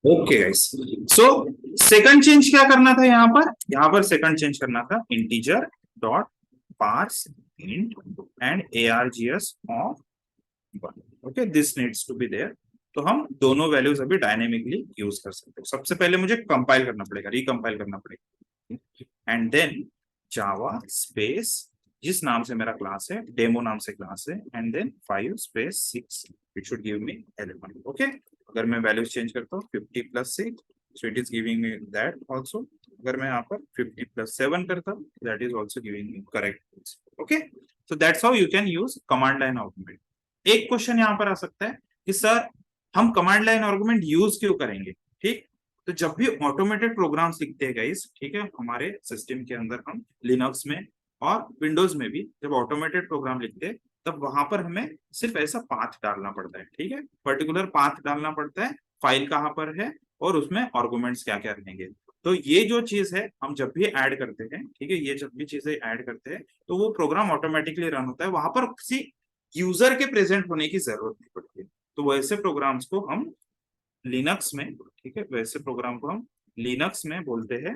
Okay guys. So second change क्या करना था यहाँ पर सेकंड चेंज करना था integer dot parse int and args of 1। Okay, this needs to be there. तो हम दोनों वैल्यूज अभी डायनेमिकली यूज कर सकते हो। सबसे पहले मुझे कंपाइल करना पड़ेगा, रिकंपाइल करना पड़ेगा, एंड देन जावा स्पेस जिस नाम से मेरा क्लास है, डेमो नाम से क्लास है, and then 5 space 6, it should give me 11। Okay, अगर मैं वैल्यूज चेंज करता हूँ 50 + 6, so it is giving me that also. अगर मैं यहाँ पर 50 + 7 करता हूँ, that is also giving me correct. Okay, so that's how you can use command line argument. एक क्वेश्चन यहाँ पर आ सकता है कि सर हम कमांड लाइन आर्गुमेंट यूज क्यों करेंगे? ठीक, तो जब भी ऑटोमेटेड प्रोग्राम्स लिखते हैं गाइस, ठीक है, हमारे सिस्टम के अंदर हम लिनक्स में और विंडोज में भी जब ऑटोमेटेड प्रोग्राम लिखते हैं, तब वहां पर हमें सिर्फ ऐसा पाथ डालना पड़ता है। ठीक है, पर्टिकुलर पाथ डालना पड़ता है, फाइल कहाँ पर है और उसमें आर्गुमेंट्स क्या क्या रहेंगे। तो ये जो चीज है हम जब भी ऐड करते हैं, ठीक है, ये जब भी चीजें ऐड करते हैं तो वो प्रोग्राम ऑटोमेटिकली रन होता है, वहां पर किसी यूजर के प्रेजेंट होने की जरूरत नहीं पड़ती है। तो वैसे प्रोग्राम्स को हम लिनक्स में, ठीक है, वैसे प्रोग्राम को हम लिनक्स में बोलते हैं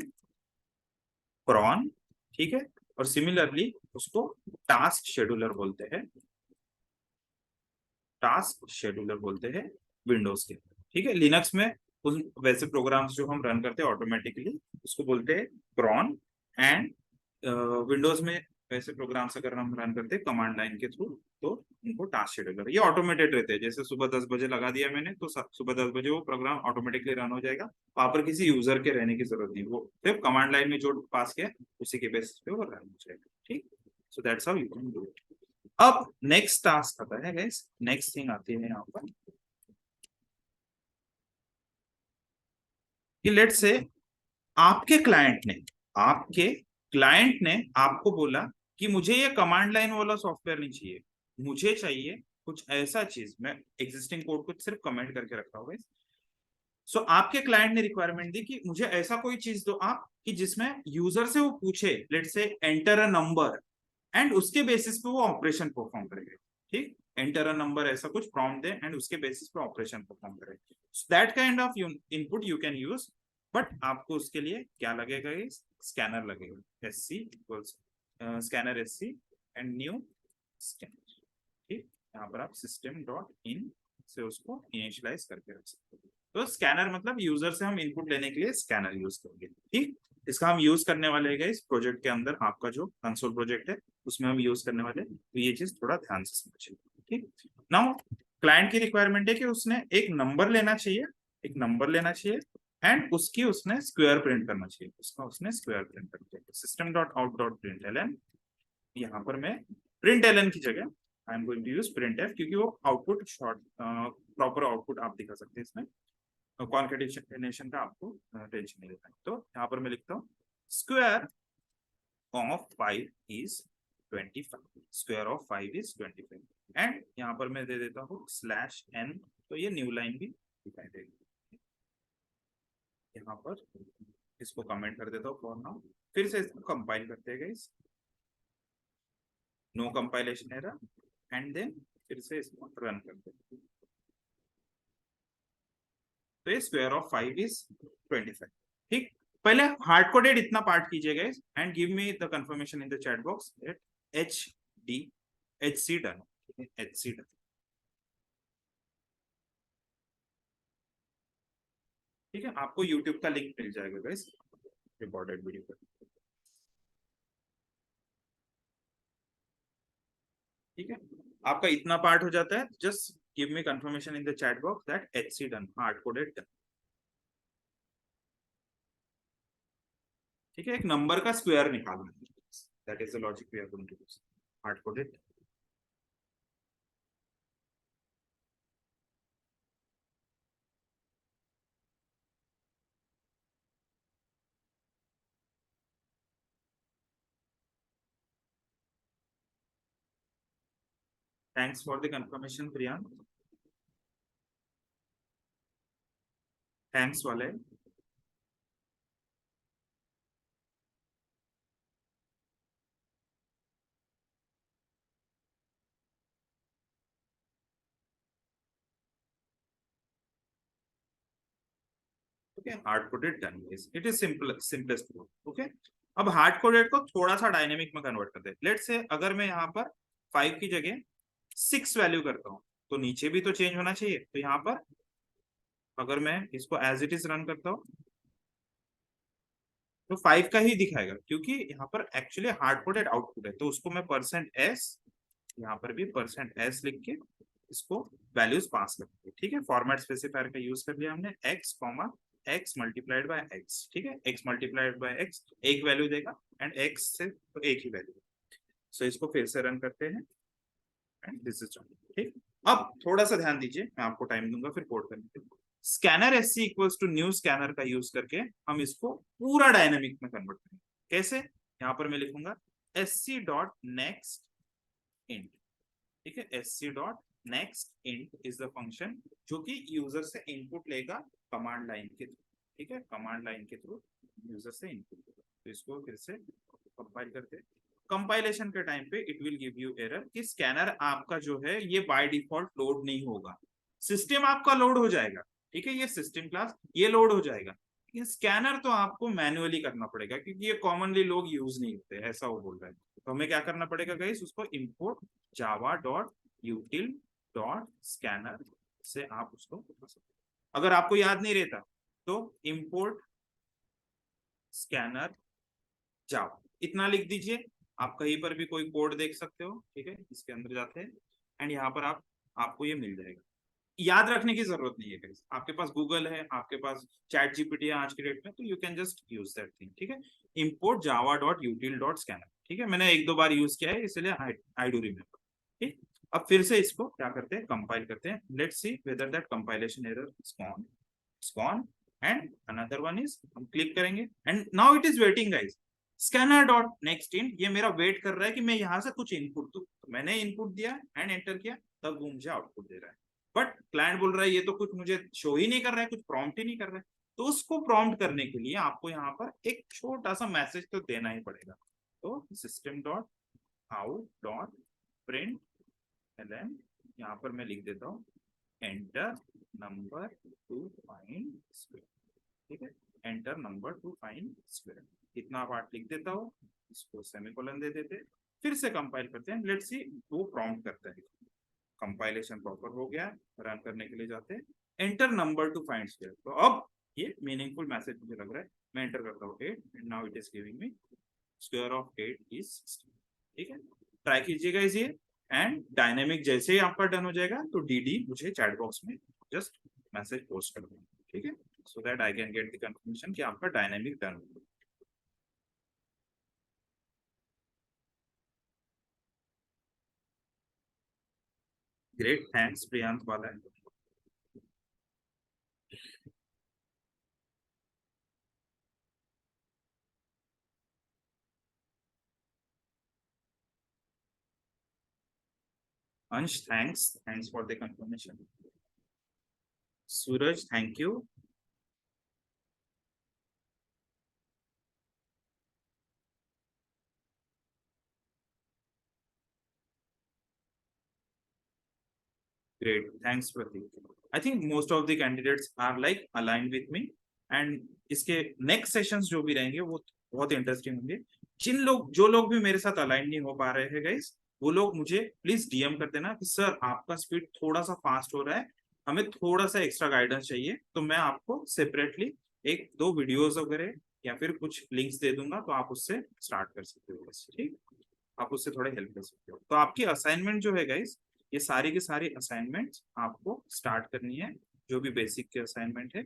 क्रॉन। ठीक है, और सिमिलरली उसको टास्क शेड्यूलर बोलते हैं, टास्क शेड्यूलर बोलते हैं विंडोज के। ठीक है, लिनक्स में उन वैसे प्रोग्राम्स जो हम रन करते हैं ऑटोमेटिकली उसको बोलते हैं क्रॉन, एंड विंडोज में वैसे प्रोग्राम्स अगर हम रन करते हैं कमांड लाइन के थ्रू, तो उनको टास्क शेड्यूलर, ये ऑटोमेटेड रहते हैं। जैसे सुबह 10 बजे लगा दिया मैंने, तो सुबह 10 बजे वो प्रोग्राम ऑटोमेटिकली रन हो जाएगा, वहां पर किसी यूजर के रहने की जरूरत नहीं, वो सिर्फ कमांड लाइन में जो पास किया उसी के बेसिस पे वो रन हो जाएगा। ठीक, सो that's how you can do it. अब नेक्स्ट टास्क आता है गाइस, नेक्स्ट थिंग आती है यहाँ पर कि लेट्स से आपके क्लाइंट ने आपको बोला कि मुझे ये कमांड लाइन वाला सॉफ्टवेयर नहीं चाहिए, मुझे चाहिए कुछ ऐसा चीज, मैं एग्जिस्टिंग कोड को सिर्फ कमेंट करके रखा हुआ है। सो आपके क्लाइंट ने रिक्वायरमेंट दी कि मुझे ऐसा कोई चीज दो आप कि जिसमें यूजर से वो पूछे, let's say enter a number, and उसके बेसिस पे वो ऑपरेशन परफॉर्म करेगा। ठीक, एंटर अ नंबर ऐसा कुछ प्रॉम्प्ट दे एंड उसके बेसिस पे ऑपरेशन परफॉर्म करे, that kind of input you can use. But आपको उसके लिए क्या लगेगा? स्कैनर लगेगा, S C equals scanner S C and new scanner. ठीक, यहाँ पर आप सिस्टम डॉट इन से उसको इनिशियलाइज करके रख सकते हो। तो स्कैनर मतलब यूजर से हम इनपुट लेने के लिए स्कैनर यूज करेंगे। ठीक, इसका हम यूज करने वाले हैं इस प्रोजेक्ट के अंदर, आपका जो कंसोल प्रोजेक्ट है उसमें हम यूज करने वाले हैं, तो ये चीज थोड़ा ध्यान से समझिए। ठीक, नाउ क्लाइंट की रिक्वायरमेंट है कि उसने एक नंबर लेना चाहिए, एक नंबर लेना चाहिए, एंड उसकी उसने स्क्वायर प्रिंट करना चाहिए, उसका उसने स्क्वायर प्रिंट करना चाहिए। System dot out dot print L N, यहाँ पर मैं प्रिंट एल एन की जगह I am going to use print F, क्योंकि वो आउटपुट शॉर्ट प्रॉपर आउटपुट आप दिखा सकते हैं इसमें, कॉन्केटेनेशन का आपको टेंशन नहीं लेना है। तो यहाँ पर मैं लिखता हूँ square of 5 is 25, square of 5 is 25, and यहाँ पर मैं दे देता हूँ स्लैश एन, तो ये न्यू लाइन भी दिखाई देगी। यहाँ पर इसको कमेंट कर देता हूँ फॉर नाउ, फिर से इसको कंपाइल करते हैं guys, no compilation error, and then फिर से इसको रन करते हैं। तो ये स्क्वायर ऑफ 5 इज 25। ठीक, पहले हार्ड कोडेड इतना पार्ट कीजिएगा and give me the confirmation in the chat box that H D H C done, H C done. ठीक है, आपको यूट्यूब का लिंक मिल जाएगा गाइस रिकॉर्डेड वीडियो पर। ठीक है, आपका इतना पार्ट हो जाता है, just give me confirmation in the chat box that H C done, hard coded done. ठीक है, एक नंबर का स्क्वायर निकालना है, that is the logic we are going to use, hard coded. Thanks for the confirmation Priyank, thanks वाले। Okay, hard coded done guys, it is simplest code. Okay, अब hard coded को थोड़ा सा डायनेमिक में कन्वर्ट करते हैं। लेट्स से अगर मैं यहाँ पर 5 की जगह 6 वैल्यू करता हूँ, तो नीचे भी तो चेंज होना चाहिए। तो यहाँ पर अगर मैं इसको एज इट इज रन करता हूँ तो 5 का ही दिखाएगा, क्योंकि यहाँ पर एक्चुअली हार्ड कोडेड आउटपुट है। तो उसको मैं %s, यहाँ पर भी %s लिख के इसको वैल्यूज पास करेंगे। ठीक है, फॉर्मेट स्पेसिफायर का यूज कर लिया हमने, x x multiplied by x। ठीक है, x मल्टीप्लाइड बाय x एक वैल्यू देगा, एंड x से तो एक ही वैल्यू। सो इसको फिर से रन करते हैं, एंड दिस इज डन। ठीक, अब थोड़ा सा ध्यान दीजिए, मैं आपको टाइम दूंगा फिर कोड करने के लिए। Scanner SC equals to new scanner का यूज करके हम इसको पूरा डायनेमिक में कन्वर्ट करेंगे। कैसे? यहाँ पर मैं लिखूंगा SC डॉट नेक्स्ट इंट। ठीक है, SC dot next int is the function जो कि यूजर से इनपुट लेगा कमांड लाइन के थ्रू। ठीक है, कमांड लाइन के थ्रू यूजर से इनपुट। तो इसको फिर से कंपाइल करते हैं। कंपाइलेशन के टाइम पे it will give you error कि स्कैनर आपका जो है ये बाय डिफॉल्ट लोड नहीं होगा। सिस्टम आपका लोड हो जाएगा। ठीक है, ये सिस्टम क्लास ये लोड हो जाएगा, लेकिन स्कैनर तो आपको मैन्युअली करना पड़ेगा, क्योंकि ये कॉमनली लोग यूज नहीं होते, ऐसा वो बोल रहा है। तो हमें क्या करना पड़ेगा गाइस, उसको import Java dot यूटिल dot scanner से आप उसको बता सकते। अगर आपको याद नहीं रहता तो इम्पोर्ट स्कैनर जावा इतना लिख दीजिए। आप कहीं पर भी कोई कोड देख सकते हो। ठीक है, इसके अंदर जाते हैं, एंड यहाँ पर आपको ये मिल जाएगा। याद रखने की जरूरत नहीं है गाइस, आपके पास गूगल है, आपके पास चैट जीपीटी है आज के डेट में, तो you can just use that thing. ठीक है, import Java dot यूटिल dot scanner. ठीक है, मैंने एक दो बार यूज किया है, इसलिए आई डू रिमेम्बर। ठीक, अब फिर से इसको क्या करते हैं, कंपाइल करते हैं। Let's see whether that compilation error is gone and another one is, हम क्लिक करेंगे and now it is waiting guys. Scanner dot next int ये मेरा वेट कर रहा है कि मैं यहाँ से कुछ इनपुट दूं। तो मैंने इनपुट दिया एंड एंटर किया, तब वो मुझे आउटपुट दे रहा है। बट क्लाइंट बोल रहा है ये तो कुछ मुझे शो ही नहीं कर रहा है, कुछ प्रॉम्प्ट ही नहीं कर रहा है। तो उसको प्रॉम्प्ट करने के लिए आपको यहाँ पर एक छोटा सा मैसेज तो देना ही पड़ेगा। तो system dot out dot print LN, यहाँ पर मैं लिख देता हूँ enter number to find square. ठीक है, enter number to find square, इतना पार्ट लिख देता हूँ, इसको सेमीकोलन दे देते, फिर से कंपाइल करते हैं। लेट्स सी वो प्रॉम्प्ट करता है। कंपाइलेशन प्रॉपर हो गया, रन करने के लिए जाते हैं, enter number to find square. तो अब ये मीनिंगफुल मैसेज मुझे लग रहा है। मैं एंटर करता हूँ 8 and now it is giving me square of 8 is 16। ठीक है, ट्राई कीजिएगा इसे, एंड डायनेमिक जैसे ही आपका डन हो जाएगा तो डीडी मुझे चैट बॉक्स में जस्ट मैसेज पोस्ट कर देना। ठीक है, so that I can get the confirmation कि आपका डायनेमिक डन हो। ग्रेट, थैंक्स प्रियांक वाला है। अंश thanks for the confirmation. Suraj thank you. Great, thanks Pratik. I think most of the candidates are like aligned with me, and इसके next sessions जो भी रहेंगे वो बहुत इंटरेस्टिंग होंगे। जो लोग भी मेरे साथ अलाइन नहीं हो पा रहे हैं गाइस, वो लोग मुझे प्लीज डीएम कर देना कि सर आपका स्पीड थोड़ा सा फास्ट हो रहा है, हमें थोड़ा सा एक्स्ट्रा गाइडेंस चाहिए। तो मैं आपको सेपरेटली एक दो वीडियोस वगैरह या फिर कुछ लिंक्स दे दूंगा, तो आप उससे स्टार्ट कर सकते हो। ठीक, आप उससे थोड़ा हेल्प कर सकते हो। तो आपकी असाइनमेंट जो है गाइस, ये सारी की सारी असाइनमेंट आपको स्टार्ट करनी है, जो भी बेसिक के असाइनमेंट है,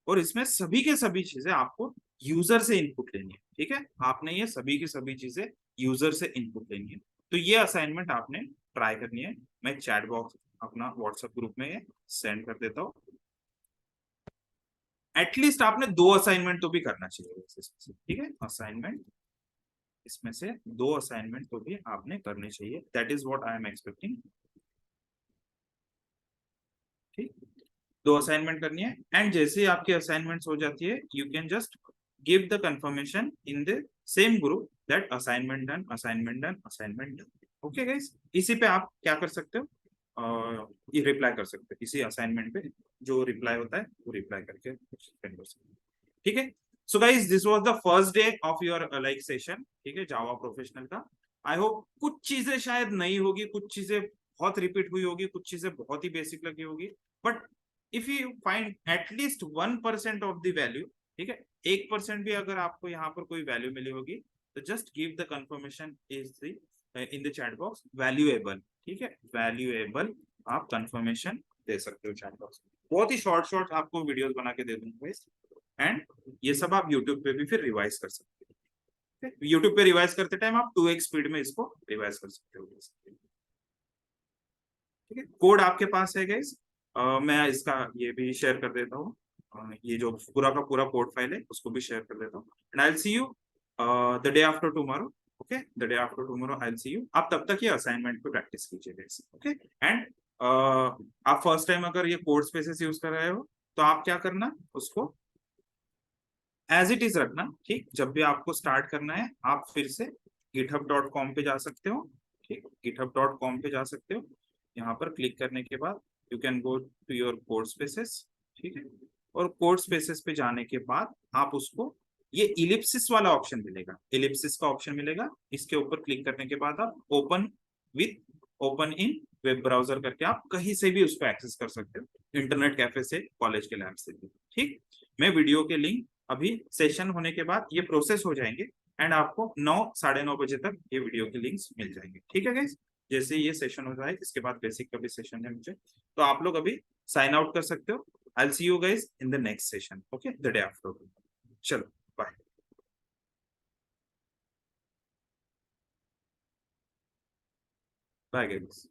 और इसमें सभी के सभी चीजें आपको यूजर से इनपुट लेनी है। ठीक है, आपने ये सभी की सभी चीजें यूजर से इनपुट लेनी है। तो ये असाइनमेंट आपने ट्राई करनी है। मैं चैट बॉक्स अपना व्हाट्सएप ग्रुप में सेंड कर देता हूँ। एटलीस्ट आपने 2 असाइनमेंट तो भी करना चाहिए। ठीक है, असाइनमेंट इसमें से 2 असाइनमेंट तो भी आपने करने चाहिए, that is what I am expecting. ठीक, 2 असाइनमेंट करनी है, एंड जैसे ही आपकी असाइनमेंट्स हो जाती है you can just give the confirmation in the same group that assignment done, assignment done, assignment done. Okay guys, इसी पे आप क्या कर सकते हो, ये रिप्लाई कर सकते हैं इसी असाइनमेंट पे, जो रिप्लाई होता है वो रिप्लाई करके सेंड कर सकते हैं। ठीक है, so guys this was the first day of your like session, ठीक है, जावा प्रोफेशनल का। आई होप कुछ चीजें शायद नई होगी, कुछ चीजें बहुत रिपीट हुई होगी, कुछ चीजें बहुत ही बेसिक लगी होगी, but if you find at least 1% of the value, ठीक है, 1% भी अगर आपको यहाँ पर कोई वैल्यू मिली होगी, तो just give the confirmation is the in the chat box valuable, ठीक है, वैल्यूएबल आप कंफर्मेशन दे सकते हो चैट बॉक्स में। बहुत ही शॉर्ट शॉर्ट आपको वीडियोस बना के दे दूंगा गाइस, एंड ये सब आप यूट्यूब पे भी फिर रिवाइज कर सकते हो। यूट्यूब पे रिवाइज करते टाइम आप 2x स्पीड में इसको रिवाइज कर सकते हो। ठीक है, कोड आपके पास है गाइस, मैं इसका ये भी शेयर कर देता हूँ, ये जो पूरा का पूरा कोड फाइल है उसको भी शेयर कर देता हूँ, and I will see you the day after tomorrow. Okay, the day after tomorrow I will see you. आप तब तक ये असाइनमेंट पे प्रैक्टिस कीजिए गाइस, ओके। एंड आप फर्स्ट टाइम अगर ये कोड स्पेसेस यूज कर रहे हो, तो आप क्या करना, उसको एज इट इज रखना, ठीक। जब भी आपको स्टार्ट करना है, आप फिर से github.com पे जा सकते हो, ठीक, github.com पे जा सकते हो। यहाँ पर क्लिक करने के बाद you can go to your code spaces, ठीक है, और कोड स्पेसेस पे जाने के बाद आप उसको, ये इलिप्सिस वाला ऑप्शन मिलेगा, इलिप्सिस का ऑप्शन मिलेगा, इसके ऊपर क्लिक करने के बाद आप ओपन इन वेब ब्राउजर करके आप कहीं से भी उसको एक्सेस कर सकते हो, इंटरनेट कैफे से, कॉलेज के लैब से भी, ठीक। मैं वीडियो के लिंक अभी सेशन होने के बाद ये प्रोसेस हो जाएंगे, एंड आपको 9 साढ़े 9 बजे तक ये वीडियो के लिंक्स मिल जाएंगे, ठीक है गाइस। जैसे ये सेशन हो जाए, इसके बाद बेसिक का भी सेशन है मुझे, तो आप लोग अभी साइन आउट कर सकते हो। I will see you guys in the next session, okay, the day after. चलो, बाय बाय गाइस।